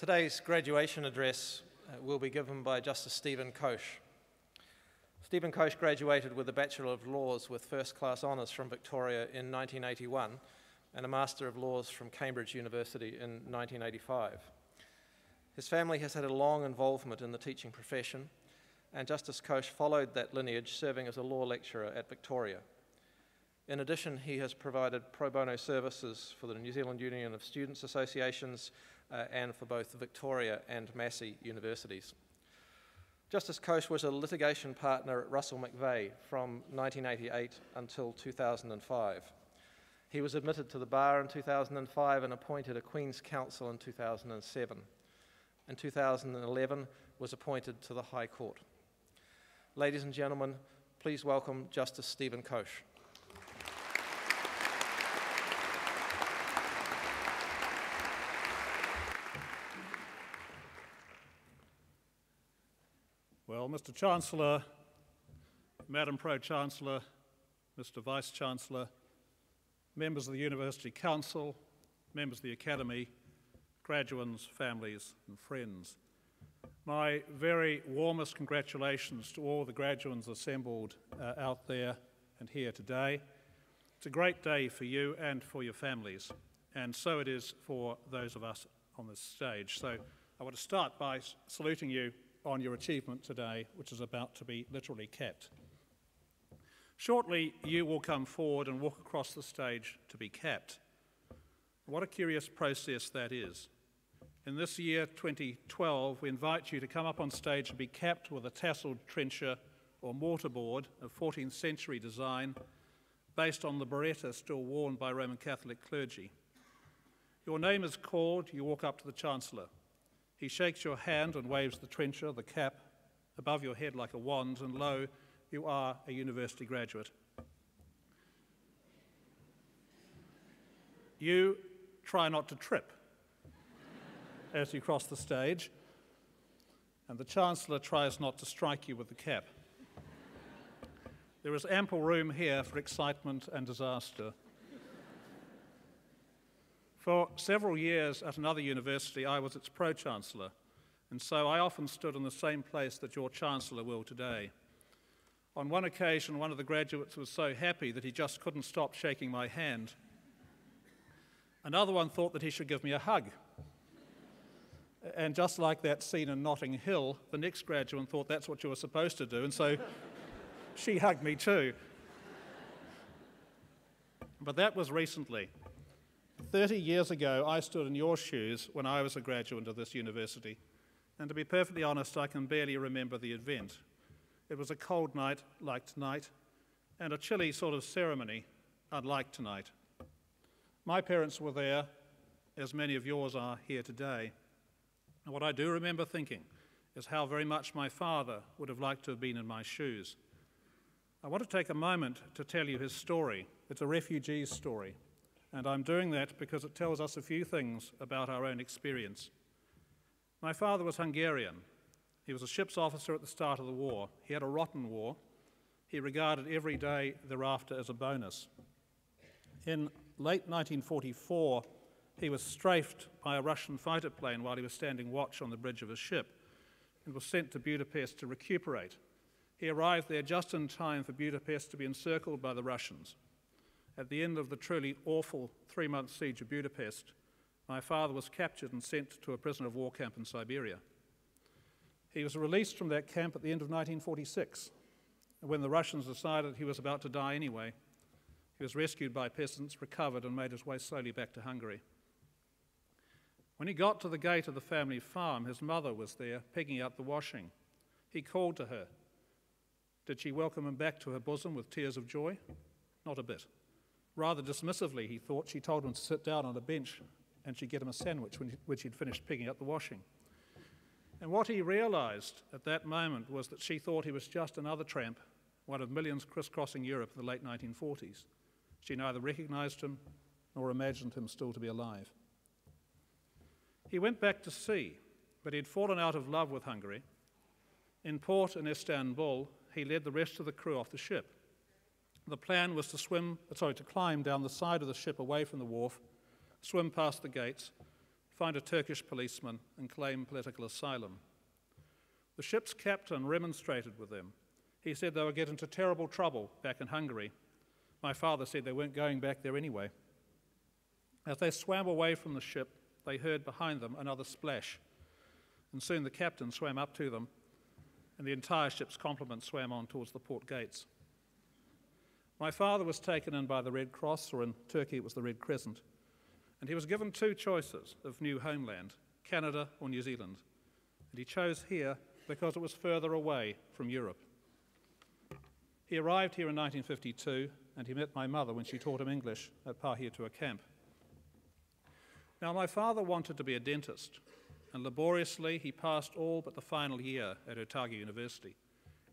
Today's graduation address will be given by Justice Stephen Kós. Stephen Kós graduated with a Bachelor of Laws with first-class honours from Victoria in 1981 and a Master of Laws from Cambridge University in 1985. His family has had a long involvement in the teaching profession, and Justice Kós followed that lineage, serving as a law lecturer at Victoria. In addition, he has provided pro bono services for the New Zealand Union of Students Associations and for both the Victoria and Massey universities. Justice Kós was a litigation partner at Russell McVeagh from 1988 until 2005. He was admitted to the bar in 2005 and appointed a Queens Counsel in 2007. In 2011, was appointed to the High Court. Ladies and gentlemen, please welcome Justice Stephen Kós. Well, Mr. Chancellor, Madam Pro-Chancellor, Mr. Vice-Chancellor, members of the University Council, members of the Academy, graduands, families and friends. My very warmest congratulations to all the graduands assembled out there and here today. It's a great day for you and for your families, and so it is for those of us on this stage. So I want to start by saluting you on your achievement today, which is about to be literally capped. Shortly, you will come forward and walk across the stage to be capped. What a curious process that is. In this year, 2012, we invite you to come up on stage and be capped with a tasseled trencher or mortarboard of 14th century design based on the biretta still worn by Roman Catholic clergy. Your name is called, you walk up to the Chancellor. He shakes your hand and waves the trencher, the cap, above your head like a wand, and lo, you are a university graduate. You try not to trip as you cross the stage, and the Chancellor tries not to strike you with the cap. There is ample room here for excitement and disaster. For several years at another university, I was its pro-chancellor, and so I often stood in the same place that your chancellor will today. On one occasion, one of the graduates was so happy that he just couldn't stop shaking my hand. Another one thought that he should give me a hug. And just like that scene in Notting Hill, the next graduate thought that's what you were supposed to do, and so she hugged me too. But that was recently. 30 years ago, I stood in your shoes when I was a graduate of this university, and to be perfectly honest, I can barely remember the event. It was a cold night like tonight, and a chilly sort of ceremony unlike tonight. My parents were there, as many of yours are here today. And what I do remember thinking is how very much my father would have liked to have been in my shoes. I want to take a moment to tell you his story. It's a refugee's story. And I'm doing that because it tells us a few things about our own experience. My father was Hungarian. He was a ship's officer at the start of the war. He had a rotten war. He regarded every day thereafter as a bonus. In late 1944, he was strafed by a Russian fighter plane while he was standing watch on the bridge of a ship and was sent to Budapest to recuperate. He arrived there just in time for Budapest to be encircled by the Russians. At the end of the truly awful 3-month siege of Budapest, my father was captured and sent to a prisoner of war camp in Siberia. He was released from that camp at the end of 1946, when the Russians decided he was about to die anyway. He was rescued by peasants, recovered, and made his way slowly back to Hungary. When he got to the gate of the family farm, his mother was there, pegging out the washing. He called to her. Did she welcome him back to her bosom with tears of joy? Not a bit. Rather dismissively, he thought, she told him to sit down on a bench and she'd get him a sandwich when she'd finished picking up the washing. And what he realised at that moment was that she thought he was just another tramp, one of millions crisscrossing Europe in the late 1940s. She neither recognised him nor imagined him still to be alive. He went back to sea, but he'd fallen out of love with Hungary. In port in Istanbul, he led the rest of the crew off the ship. The plan was to climb down the side of the ship away from the wharf, swim past the gates, find a Turkish policeman and claim political asylum. The ship's captain remonstrated with them. He said they would get into terrible trouble back in Hungary. My father said they weren't going back there anyway. As they swam away from the ship, they heard behind them another splash, and soon the captain swam up to them, and the entire ship's complement swam on towards the port gates. My father was taken in by the Red Cross, or in Turkey it was the Red Crescent, and he was given two choices of new homeland, Canada or New Zealand, and he chose here because it was further away from Europe. He arrived here in 1952, and he met my mother when she taught him English at Pahiatua camp. Now, my father wanted to be a dentist, and laboriously he passed all but the final year at Otago University,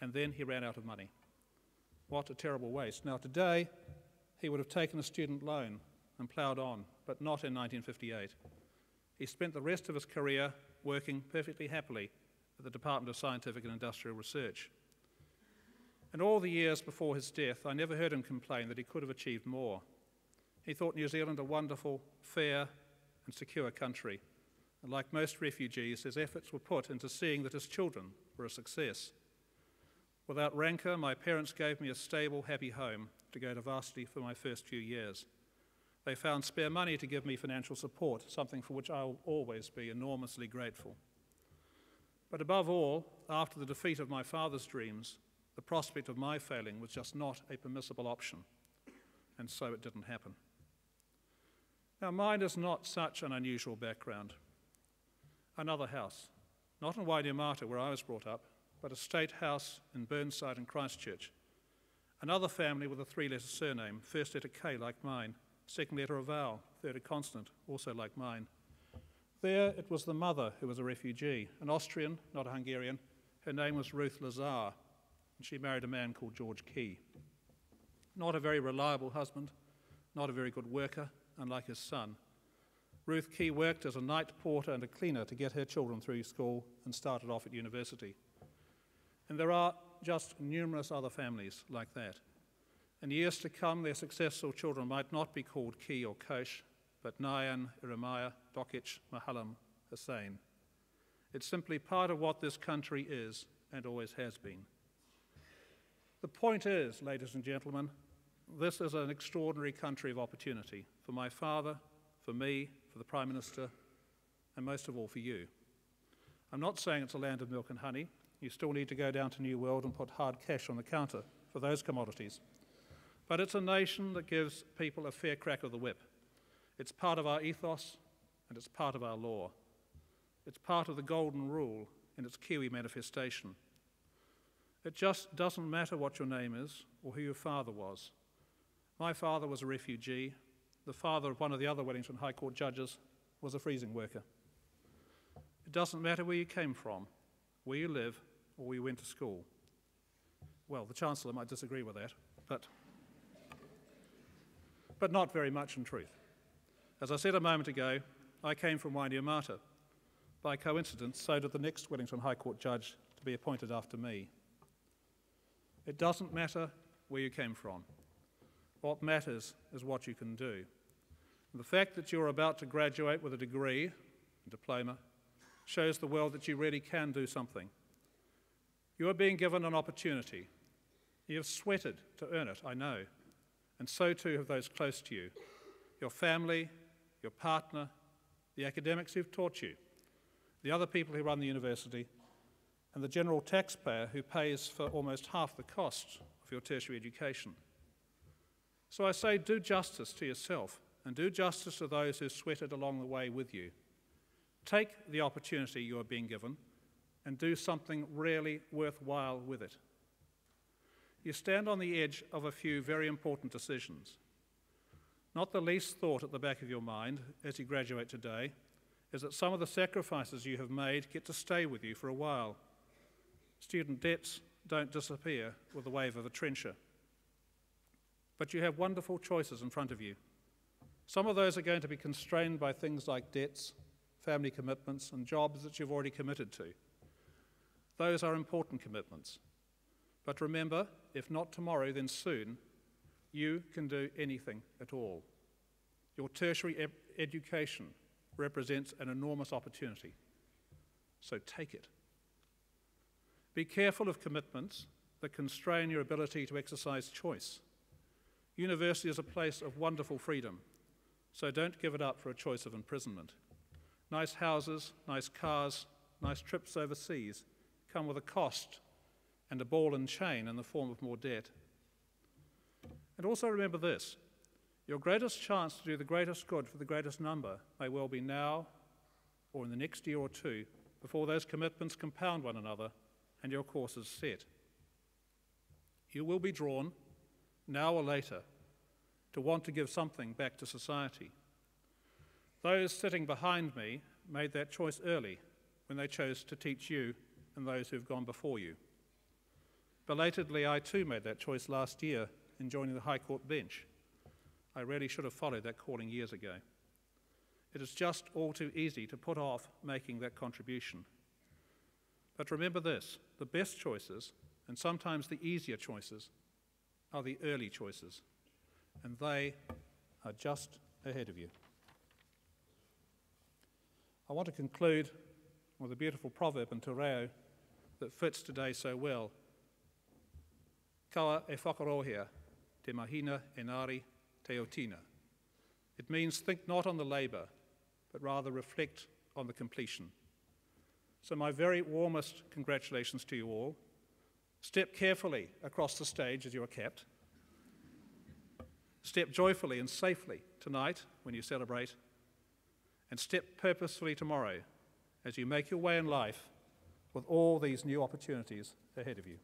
and then he ran out of money. What a terrible waste. Now, today, he would have taken a student loan and ploughed on, but not in 1958. He spent the rest of his career working perfectly happily at the Department of Scientific and Industrial Research. In all the years before his death, I never heard him complain that he could have achieved more. He thought New Zealand a wonderful, fair, and secure country. And like most refugees, his efforts were put into seeing that his children were a success. Without rancour, my parents gave me a stable, happy home to go to varsity for my first few years. They found spare money to give me financial support, something for which I'll always be enormously grateful. But above all, after the defeat of my father's dreams, the prospect of my failing was just not a permissible option, and so it didn't happen. Now, mine is not such an unusual background. Another house, not in Waitemata where I was brought up, but a state house in Burnside and Christchurch. Another family with a three-letter surname, first letter K like mine, second letter a vowel, third a consonant, also like mine. There it was the mother who was a refugee, an Austrian, not a Hungarian. Her name was Ruth Lazar, and she married a man called George Key. Not a very reliable husband, not a very good worker, unlike his son. Ruth Key worked as a night porter and a cleaner to get her children through school and started off at university. And there are just numerous other families like that. In years to come, their successful children might not be called Key or Kós, but Nayan, Iremaya, Dokic, Mahalam, Hussein. It's simply part of what this country is and always has been. The point is, ladies and gentlemen, this is an extraordinary country of opportunity for my father, for me, for the Prime Minister, and most of all for you. I'm not saying it's a land of milk and honey. You still need to go down to New World and put hard cash on the counter for those commodities. But it's a nation that gives people a fair crack of the whip. It's part of our ethos and it's part of our law. It's part of the golden rule in its Kiwi manifestation. It just doesn't matter what your name is or who your father was. My father was a refugee. The father of one of the other Wellington High Court judges was a freezing worker. It doesn't matter where you came from, where you live, or where you went to school. Well, the Chancellor might disagree with that, but not very much in truth. As I said a moment ago, I came from Waitemata. By coincidence, so did the next Wellington High Court judge to be appointed after me. It doesn't matter where you came from. What matters is what you can do. And the fact that you're about to graduate with a degree, a diploma, shows the world that you really can do something. You are being given an opportunity. You have sweated to earn it, I know, and so too have those close to you, your family, your partner, the academics who've taught you, the other people who run the university, and the general taxpayer who pays for almost half the cost of your tertiary education. So I say, do justice to yourself and do justice to those who sweated along the way with you. Take the opportunity you are being given and do something really worthwhile with it. You stand on the edge of a few very important decisions. Not the least thought at the back of your mind as you graduate today is that some of the sacrifices you have made get to stay with you for a while. Student debts don't disappear with the wave of a trencher. But you have wonderful choices in front of you. Some of those are going to be constrained by things like debts, family commitments, and jobs that you've already committed to. Those are important commitments. But remember, if not tomorrow, then soon, you can do anything at all. Your tertiary education represents an enormous opportunity. So take it. Be careful of commitments that constrain your ability to exercise choice. University is a place of wonderful freedom, so don't give it up for a choice of imprisonment. Nice houses, nice cars, nice trips overseas come with a cost and a ball and chain in the form of more debt. And also remember this, your greatest chance to do the greatest good for the greatest number may well be now or in the next year or two before those commitments compound one another and your course is set. You will be drawn, now or later, to want to give something back to society. Those sitting behind me made that choice early when they chose to teach you and those who have gone before you. Belatedly, I too made that choice last year in joining the High Court bench. I really should have followed that calling years ago. It is just all too easy to put off making that contribution. But remember this, the best choices, and sometimes the easier choices, are the early choices, and they are just ahead of you. I want to conclude with a beautiful proverb in Te Reo that fits today so well. Kawa e whakarohea, te mahina enari te otina. It means think not on the labour, but rather reflect on the completion. So my very warmest congratulations to you all. Step carefully across the stage as you are kept. Step joyfully and safely tonight when you celebrate. And step purposefully tomorrow as you make your way in life with all these new opportunities ahead of you.